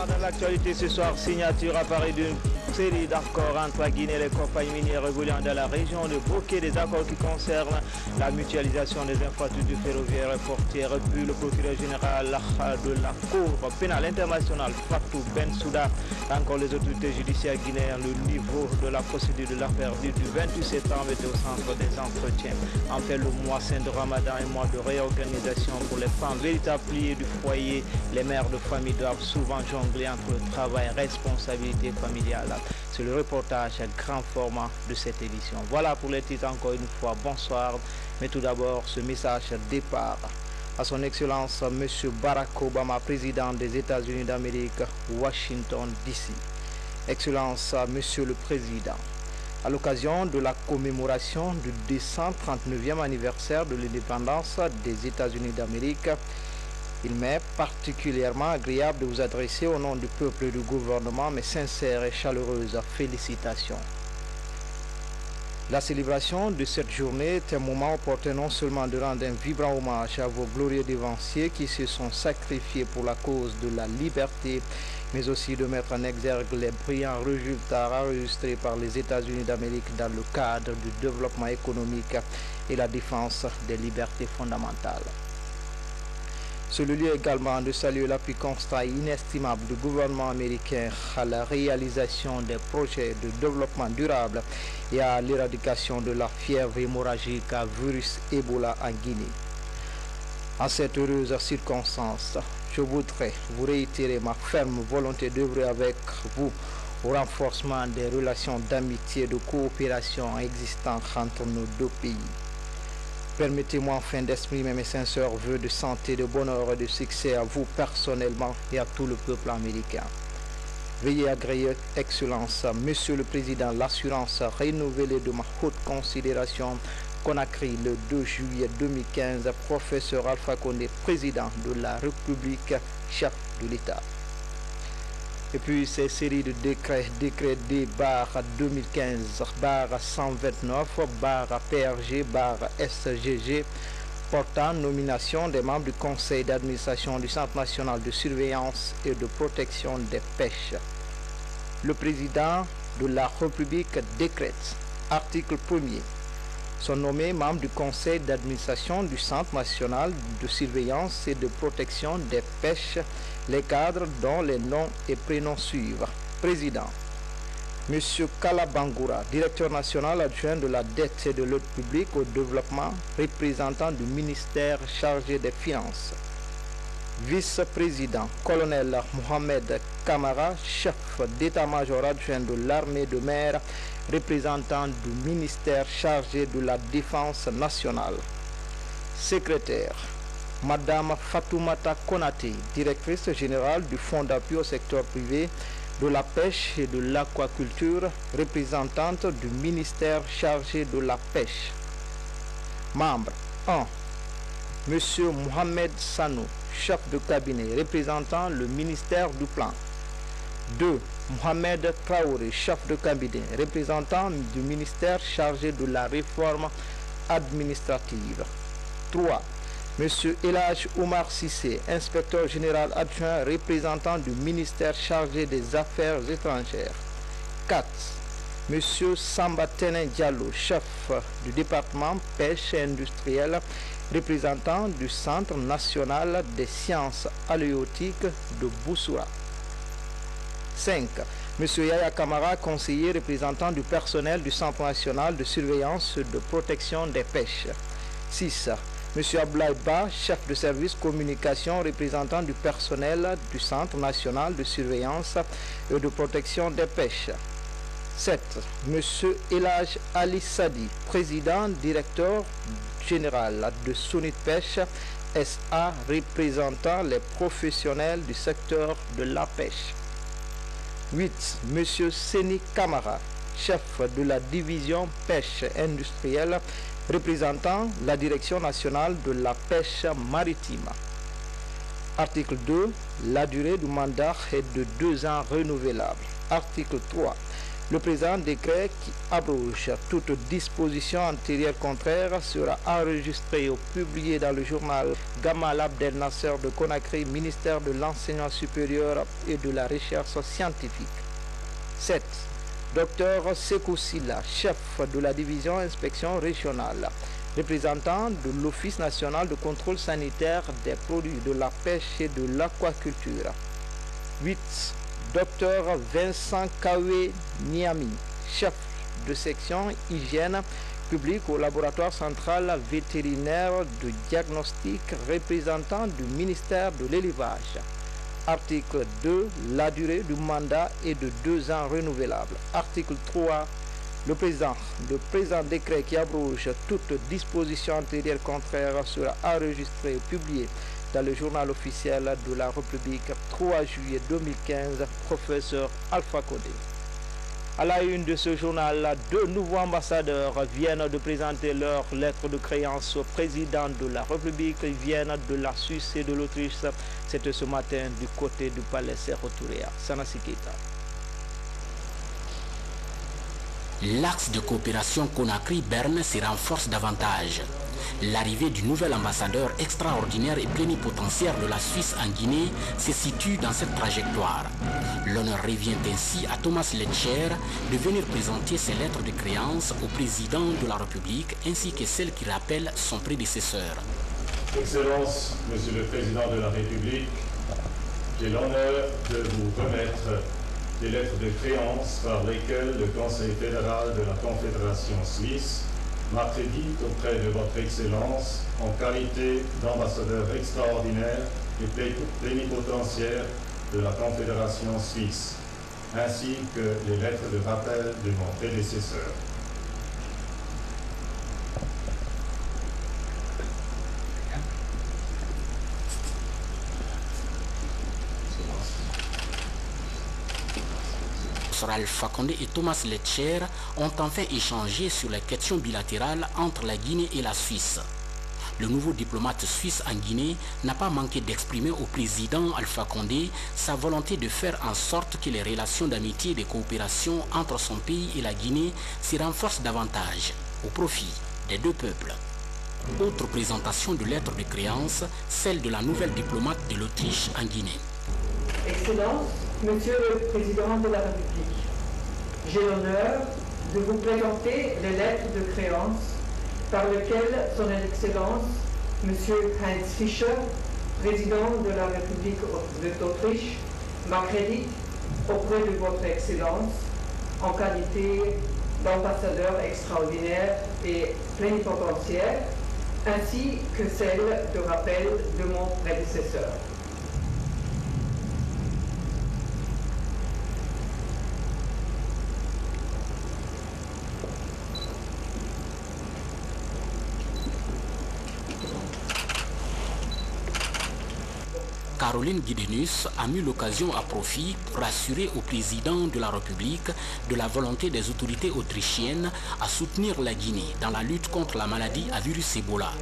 S1: Dans l'actualité ce soir, signature à Paris d'une série d'accords entre la Guinée et les compagnies minières évoluant dans la région de Bokeh, des accords qui concernent la mutualisation des infrastructures ferroviaires et portières. Puis le procureur général de la Cour pénale internationale, Fatou Bensouda, encore les autorités judiciaires guinéennes, le niveau de la procédure de l'affaire du 28 septembre était au centre des entretiens. En fait, le mois saint de Ramadan et mois de réorganisation pour les femmes, véritables piliers du foyer, les mères de famille doivent souvent jongler entre le travail et responsabilité familiale. C'est le reportage à grand format de cette édition. Voilà pour les titres encore une fois. Bonsoir. Mais tout d'abord, ce message départ à son Excellence M. Barack Obama, président des États-Unis d'Amérique, Washington, D.C. Excellence, Monsieur le Président, à l'occasion de la commémoration du 239e anniversaire de l'indépendance des États-Unis d'Amérique, il m'est particulièrement agréable de vous adresser au nom du peuple et du gouvernement mes sincères et chaleureuses félicitations. La célébration de cette journée est un moment opportun non seulement de rendre un vibrant hommage à vos glorieux dévanciers qui se sont sacrifiés pour la cause de la liberté, mais aussi de mettre en exergue les brillants résultats enregistrés par les États-Unis d'Amérique dans le cadre du développement économique et la défense des libertés fondamentales. C'est le lieu également de saluer l'appui constant et inestimable du gouvernement américain à la réalisation des projets de développement durable et à l'éradication de la fièvre hémorragique à virus Ebola en Guinée. En cette heureuse circonstance, je voudrais vous réitérer ma ferme volonté d'œuvrer avec vous au renforcement des relations d'amitié et de coopération existantes entre nos deux pays. Permettez-moi enfin d'exprimer mes sincères vœux de santé, de bonheur et de succès à vous personnellement et à tout le peuple américain. Veuillez agréer, Excellence, Monsieur le Président, l'assurance renouvelée de ma haute considération Conakry le 2 juillet 2015, professeur Alpha Condé, président de la République, chef de l'État. Et puis ces séries de décret D-2015-129-PRG-SGG portant nomination des membres du conseil d'administration du Centre national de surveillance et de protection des pêches. Le président de la République décrète, article 1er, sont nommés membres du conseil d'administration du Centre national de surveillance et de protection des pêches les cadres dont les noms et prénoms suivent. Président, M. Kalabangoura, directeur national adjoint de la dette et de l'aide publique au développement, représentant du ministère chargé des Finances. Vice-président, colonel Mohamed Kamara, chef d'état-major adjoint de l'armée de mer, représentant du ministère chargé de la défense nationale. Secrétaire, Madame Fatoumata Konaté, directrice générale du Fonds d'appui au secteur privé de la pêche et de l'aquaculture, représentante du ministère chargé de la pêche. Membre 1. Monsieur Mohamed Sanou, chef de cabinet, représentant le ministère du Plan. 2. Mohamed Traoré, chef de cabinet, représentant du ministère chargé de la réforme administrative. 3. Monsieur Elhaj Oumar Sissé, inspecteur général adjoint, représentant du ministère chargé des Affaires étrangères. 4. Monsieur Samba Tenen Diallo, chef du département pêche industrielle, représentant du Centre national des sciences halieutiques de Boussoura. 5. Monsieur Yaya Kamara, conseiller représentant du personnel du Centre national de surveillance et de protection des pêches. 6. Monsieur Ablaï Ba, chef de service communication représentant du personnel du Centre national de surveillance et de protection des pêches. 7. Monsieur Elhaj Ali Sadi, président directeur général de Sunit Pêche SA, représentant les professionnels du secteur de la pêche. 8. Monsieur Seni Kamara, chef de la division pêche industrielle, représentant la Direction nationale de la pêche maritime. Article 2. La durée du mandat est de 2 ans renouvelable. Article 3. Le présent décret qui abroge toute disposition antérieure contraire sera enregistré ou publié dans le journal Gamal Abdel Nasser de Conakry, ministère de l'Enseignement supérieur et de la Recherche scientifique. 7. Dr Sekou Silla, chef de la division inspection régionale, représentant de l'Office national de contrôle sanitaire des produits de la pêche et de l'aquaculture. 8. Dr Vincent Kawe Niami, chef de section hygiène publique au laboratoire central vétérinaire de diagnostic, représentant du ministère de l'élevage. Article 2, la durée du mandat est de 2 ans renouvelable. Article 3, le présent décret qui abroge toute disposition antérieure contraire sera enregistré et publié dans le journal officiel de la République 3 juillet 2015, professeur Alpha Condé. À la une de ce journal, 2 nouveaux ambassadeurs viennent de présenter leur lettre de créance au président de la République. Ils viennent de la Suisse et de l'Autriche. C'était ce matin du côté du palais Sékou Touré. Sanassi Keita.
S2: L'axe de coopération Conakry-Berne se renforce davantage. L'arrivée du nouvel ambassadeur extraordinaire et plénipotentiaire de la Suisse en Guinée se situe dans cette trajectoire. L'honneur revient ainsi à Thomas Letcher de venir présenter ses lettres de créance au président de la République ainsi que celles qui rappellent son prédécesseur.
S3: Excellence, Monsieur le Président de la République, j'ai l'honneur de vous remettre les lettres de créance par lesquelles le Conseil fédéral de la Confédération suisse m'accrédite auprès de votre Excellence en qualité d'ambassadeur extraordinaire et plénipotentiaire de la Confédération suisse, ainsi que les lettres de rappel de mon prédécesseur.
S2: Alpha Condé et Thomas Letcher ont enfin échangé sur les questions bilatérales entre la Guinée et la Suisse. Le nouveau diplomate suisse en Guinée n'a pas manqué d'exprimer au président Alpha Condé sa volonté de faire en sorte que les relations d'amitié et de coopération entre son pays et la Guinée se renforcent davantage au profit des 2 peuples. Autre présentation de lettres de créance, celle de la nouvelle diplomate de l'Autriche en Guinée.
S4: Excellence, Monsieur le Président de la République, j'ai l'honneur de vous présenter les lettres de créance par lesquelles Son Excellence, Monsieur Heinz Fischer, président de la République d'Autriche, m'accrédite auprès de votre Excellence en qualité d'ambassadeur extraordinaire et plénipotentiaire, ainsi que celle de rappel de mon prédécesseur.
S2: Caroline Guidenius a mis l'occasion à profit pour assurer au président de la République de la volonté des autorités autrichiennes à soutenir la Guinée dans la lutte contre la maladie à virus Ebola.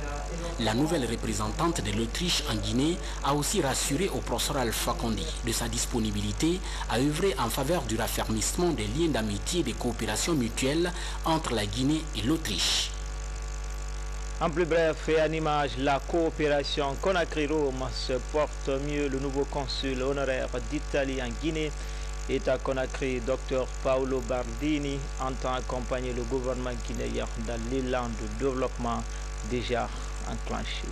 S2: La nouvelle représentante de l'Autriche en Guinée a aussi rassuré au professeur Alpha Condé de sa disponibilité à œuvrer en faveur du raffermissement des liens d'amitié et de coopération mutuelle entre la Guinée et l'Autriche.
S1: En plus bref et en image, la coopération Conakry-Rome se porte mieux. Le nouveau consul honoraire d'Italie en Guinée est à Conakry. Dr Paolo Bardini entend accompagner le gouvernement guinéen dans l'élan de développement déjà enclenché.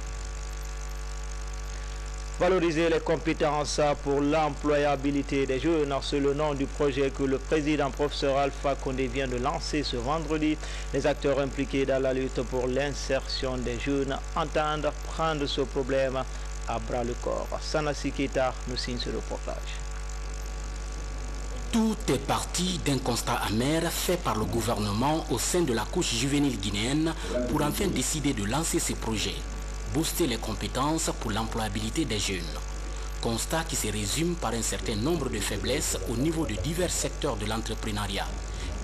S1: Valoriser les compétences pour l'employabilité des jeunes, c'est le nom du projet que le président professeur Alpha Condé vient de lancer ce vendredi. Les acteurs impliqués dans la lutte pour l'insertion des jeunes entendent prendre ce problème à bras le corps. Sanassi Keita nous signe ce reportage.
S2: Tout est parti d'un constat amer fait par le gouvernement au sein de la couche juvénile guinéenne pour enfin décider de lancer ce projet. Booster les compétences pour l'employabilité des jeunes. Constat qui se résume par un certain nombre de faiblesses au niveau de divers secteurs de l'entrepreneuriat,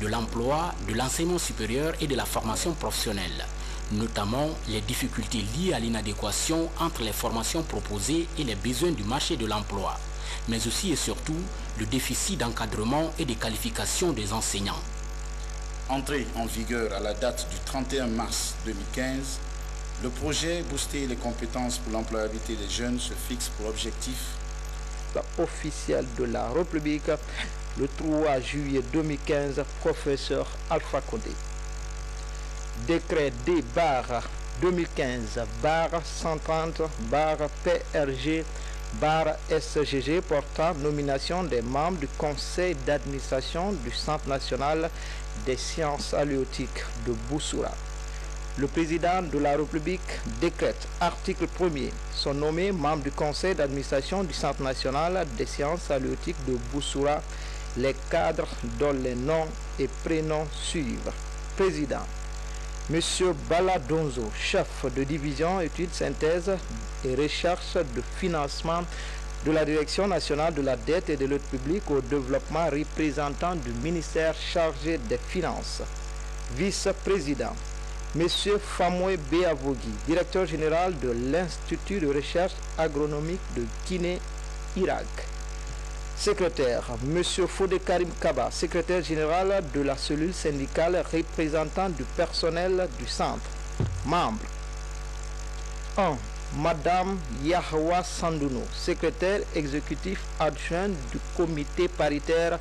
S2: de l'emploi, de l'enseignement supérieur et de la formation professionnelle, notamment les difficultés liées à l'inadéquation entre les formations proposées et les besoins du marché de l'emploi, mais aussi et surtout le déficit d'encadrement et de qualification des enseignants.
S5: Entré en vigueur à la date du 31 mars 2015, le projet Booster les compétences pour l'employabilité des jeunes se fixe pour objectif
S1: officiel de la République
S17: le 3 juillet 2015, professeur Alpha Condé. Décret D-130-PRG-SGG portant nomination des membres du conseil d'administration du Centre national des sciences halieutiques de Boussoura. Le président de la République décrète, article 1er, sont nommés membres du conseil d'administration du Centre national des sciences halieutiques de Boussoura les cadres dont les noms et prénoms suivent. Président, M. Bala Donzo, chef de division études, synthèse et recherche de financement de la Direction nationale de la dette et de l'aide publique au développement, représentant du ministère chargé des Finances. Vice-président, M. Famoué Béavogui, directeur général de l'Institut de recherche agronomique de Guinée-Irak. Secrétaire, M. Fodé Karim Kaba, secrétaire général de la cellule syndicale représentant du personnel du centre. Membres. 1. Madame Yahwa Sandouno, secrétaire exécutif adjoint du comité paritaire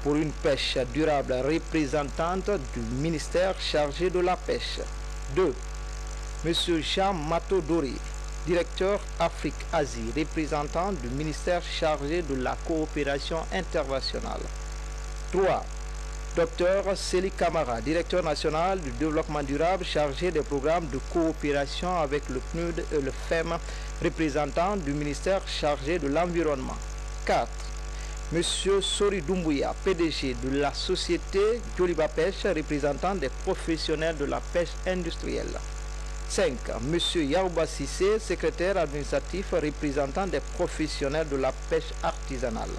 S17: pour une pêche durable, représentante du ministère chargé de la pêche. 2. M. Jean Matodori, directeur Afrique-Asie, représentant du ministère chargé de la coopération internationale. 3. Dr Seli Kamara, directeur national du développement durable, chargé des programmes de coopération avec le PNUD et le FEM, représentant du ministère chargé de l'environnement. 4. M. Sori Doumbouya, PDG de la société Joliba Pêche, représentant des professionnels de la pêche industrielle. 5. M. Yaouba Sissé, secrétaire administratif, représentant des professionnels de la pêche artisanale.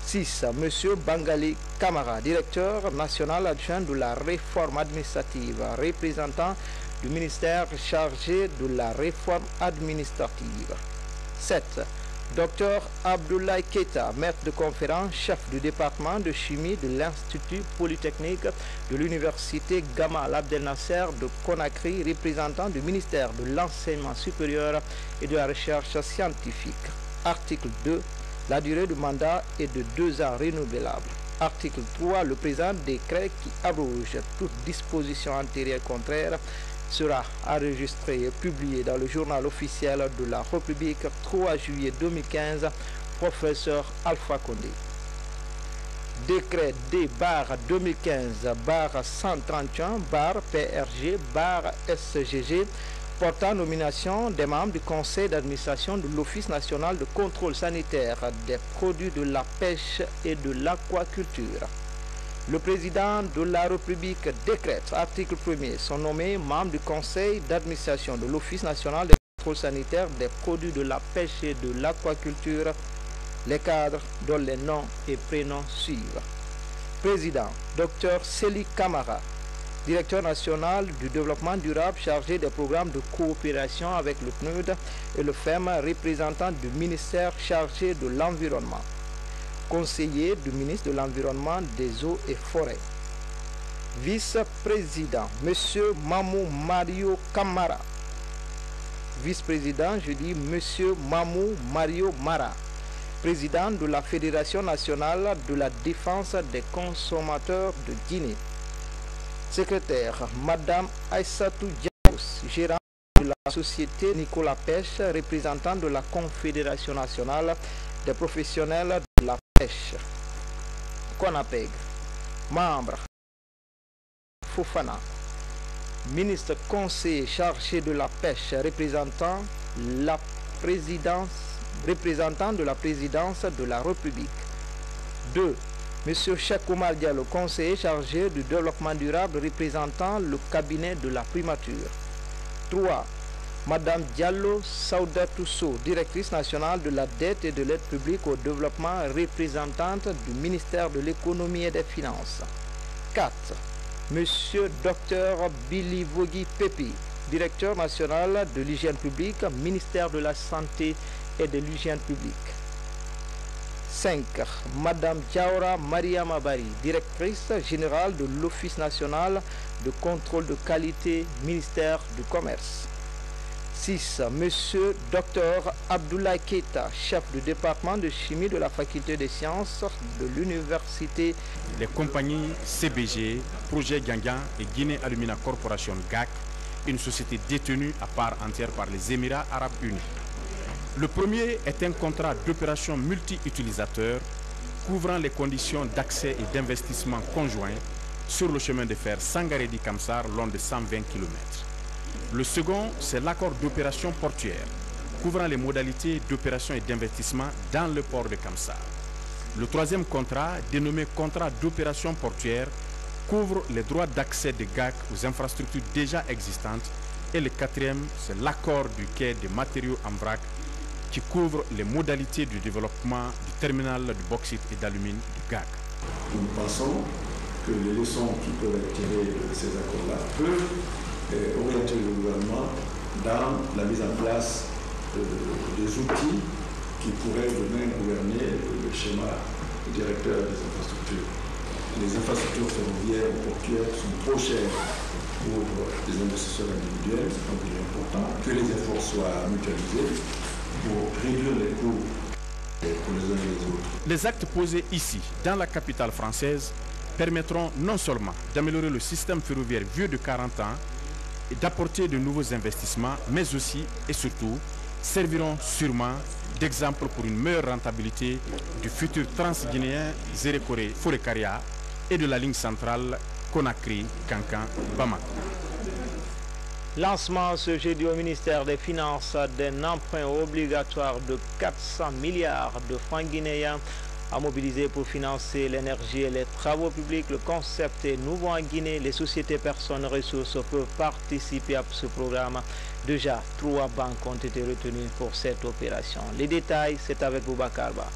S17: 6. M. Bangali Kamara, directeur national adjoint de la réforme administrative, représentant du ministère chargé de la réforme administrative. 7. Dr Abdoulaye Keita, maître de conférence, chef du département de chimie de l'Institut Polytechnique de l'Université Gamal Abdel Nasser de Conakry, représentant du ministère de l'Enseignement supérieur et de la recherche scientifique. Article 2. La durée du mandat est de 2 ans renouvelable. Article 3. Le présent décret qui abroge toute disposition antérieure contraire sera enregistré et publié dans le journal officiel de la République 3 juillet 2015, professeur Alpha Condé. Décret D-2015-131-PRG-SGG portant nomination des membres du conseil d'administration de l'Office national de contrôle sanitaire des produits de la pêche et de l'aquaculture. Le président de la République décrète, article 1er, sont nommés membres du conseil d'administration de l'Office national de contrôle sanitaire des produits de la pêche et de l'aquaculture, les cadres dont les noms et prénoms suivent. Président, Dr Seli Kamara, directeur national du développement durable chargé des programmes de coopération avec le PNUD et le FEM, représentant du ministère chargé de l'environnement. Conseiller du ministre de l'Environnement, des Eaux et Forêts. Vice-président, M. Mamou Mario Kamara. Vice-président, je dis M. Mamou Mario Mara, président de la Fédération nationale de la défense des consommateurs de Guinée. Secrétaire, Madame Aïssatou Diaous, gérant de la société Nicolas Pêche, représentant de la Confédération nationale des professionnels de la pêche. Conapeg. Membre. Fofana. Ministre conseiller chargé de la pêche, représentant de la présidence de la République. 2. M. Cheikh Oumar Diallo, conseiller chargé du développement durable, représentant le cabinet de la primature. 3. Madame Diallo Saoudatou Sow, directrice nationale de la dette et de l'aide publique au développement, représentante du ministère de l'économie et des finances. 4. Monsieur Dr Bilivogui Pepi, directeur national de l'hygiène publique, ministère de la santé et de l'hygiène publique. 5. Madame Diaora Mariam Abari, directrice générale de l'Office national de contrôle de qualité, ministère du Commerce. 6. Monsieur Dr Abdoulaye Keita, chef du département de chimie de la faculté des sciences de l'université.
S8: Les compagnies CBG, Projet Gangan et Guinée Alumina Corporation GAC, une société détenue à part entière par les Émirats Arabes Unis. Le premier est un contrat d'opération multi-utilisateur couvrant les conditions d'accès et d'investissement conjoints sur le chemin de fer Sangaré-Di-Kamsar long de 120 km. Le second, c'est l'accord d'opération portuaire couvrant les modalités d'opération et d'investissement dans le port de Kamsar. Le troisième contrat, dénommé contrat d'opération portuaire, couvre les droits d'accès de GAC aux infrastructures déjà existantes. Et le quatrième, c'est l'accord du quai des matériaux en vrac qui couvre les modalités du développement du terminal du bauxite et d'alumine du GAC.
S9: Nous pensons que les leçons qui peuvent être tirées de ces accords-là peuvent orienter le gouvernement dans la mise en place des outils qui pourraient demain gouverner le schéma directeur des infrastructures. Les infrastructures ferroviaires ou portuaires sont trop chères pour les investisseurs individuels, donc il est important que les efforts soient mutualisés pour réduire les coûts pour les uns et les autres.
S8: Les actes posés ici, dans la capitale française, permettront non seulement d'améliorer le système ferroviaire vieux de 40 ans et d'apporter de nouveaux investissements, mais aussi et surtout serviront sûrement d'exemple pour une meilleure rentabilité du futur transguinéen Zérékoré-Forêt-Karia et de la ligne centrale Conakry-Kankan-Bamako.
S1: Lancement ce jeudi au ministère des Finances d'un emprunt obligatoire de 400 milliards de francs guinéens à mobiliser pour financer l'énergie et les travaux publics. Le concept est nouveau en Guinée. Les sociétés personnes ressources peuvent participer à ce programme. Déjà, 3 banques ont été retenues pour cette opération. Les détails, c'est avec Boubacar Ba.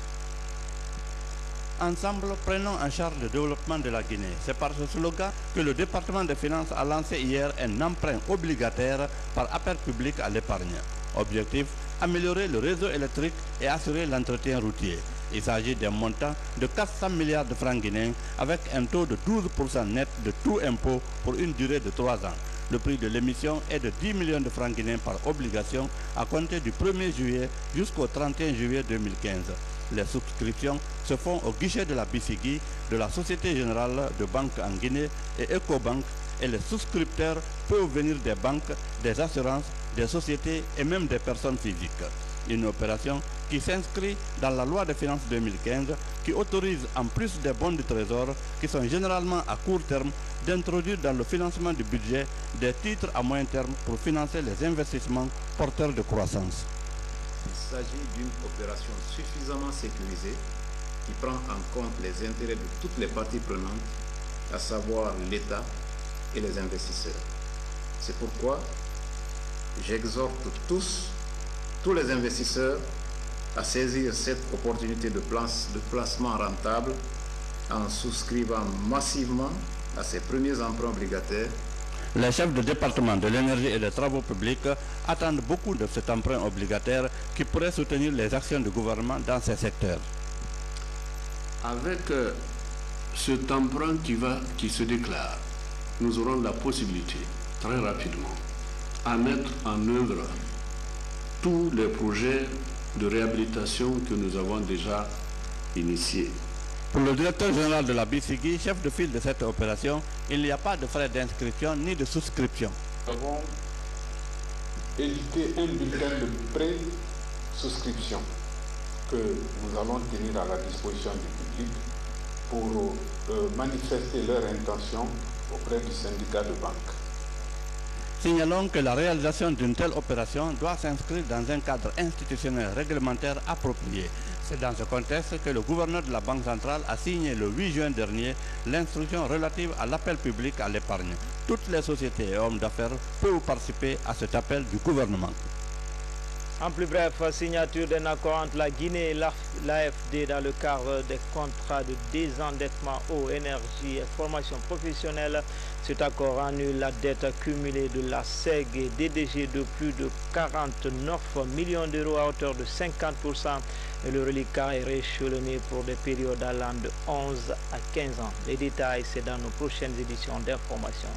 S10: Ensemble, prenons en charge le développement de la Guinée. C'est par ce slogan que le département des Finances a lancé hier un emprunt obligataire par appel public à l'épargne. Objectif, améliorer le réseau électrique et assurer l'entretien routier. Il s'agit d'un montant de 400 milliards de francs guinéens avec un taux de 12% net de tout impôt pour une durée de 3 ans. Le prix de l'émission est de 10 millions de francs guinéens par obligation à compter du 1er juillet jusqu'au 31 juillet 2015. Les souscriptions se font au guichet de la BICIGI, de la Société Générale de Banque en Guinée et Ecobank, et les souscripteurs peuvent venir des banques, des assurances, des sociétés et même des personnes physiques. Une opération qui s'inscrit dans la loi de finances 2015 qui autorise, en plus des bons du trésor qui sont généralement à court terme, d'introduire dans le financement du budget des titres à moyen terme pour financer les investissements porteurs de croissance.
S11: Il s'agit d'une opération suffisamment sécurisée qui prend en compte les intérêts de toutes les parties prenantes, à savoir l'État et les investisseurs. C'est pourquoi j'exhorte tous les investisseurs à saisir cette opportunité de placement rentable en souscrivant massivement à ces premiers emprunts obligataires.
S10: Les chefs de département de l'énergie et des travaux publics attendent beaucoup de cet emprunt obligataire qui pourrait soutenir les actions du gouvernement dans ces secteurs.
S12: Avec cet emprunt qui se déclare, nous aurons la possibilité, très rapidement, à mettre en œuvre tous les projets de réhabilitation que nous avons déjà initiés.
S10: Pour le directeur général de la BICIGI, chef de file de cette opération, il n'y a pas de frais d'inscription ni de souscription.
S13: Nous avons édité un bulletin de pré-souscription que nous allons tenir à la disposition du public pour manifester leur intention auprès du syndicat de banque.
S10: Signalons que la réalisation d'une telle opération doit s'inscrire dans un cadre institutionnel réglementaire approprié. C'est dans ce contexte que le gouverneur de la Banque centrale a signé le 8 juin dernier l'instruction relative à l'appel public à l'épargne. Toutes les sociétés et hommes d'affaires peuvent participer à cet appel du gouvernement.
S1: En plus bref, signature d'un accord entre la Guinée et l'AFD dans le cadre des contrats de désendettement eau, énergie et formation professionnelle. Cet accord annule la dette accumulée de la SEG et DDG de plus de 49 millions d'euros à hauteur de 50% et le reliquat est rééchelonné pour des périodes allant de 11 à 15 ans. Les détails, c'est dans nos prochaines éditions d'information.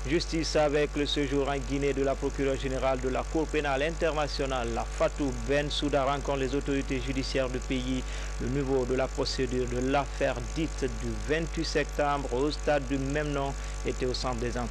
S1: Justice avec le séjour en Guinée de la procureure générale de la Cour pénale internationale, la Fatou Bensouda, rencontre les autorités judiciaires du pays. Le niveau de la procédure de l'affaire dite du 28 septembre au stade du même nom était au centre des entretiens.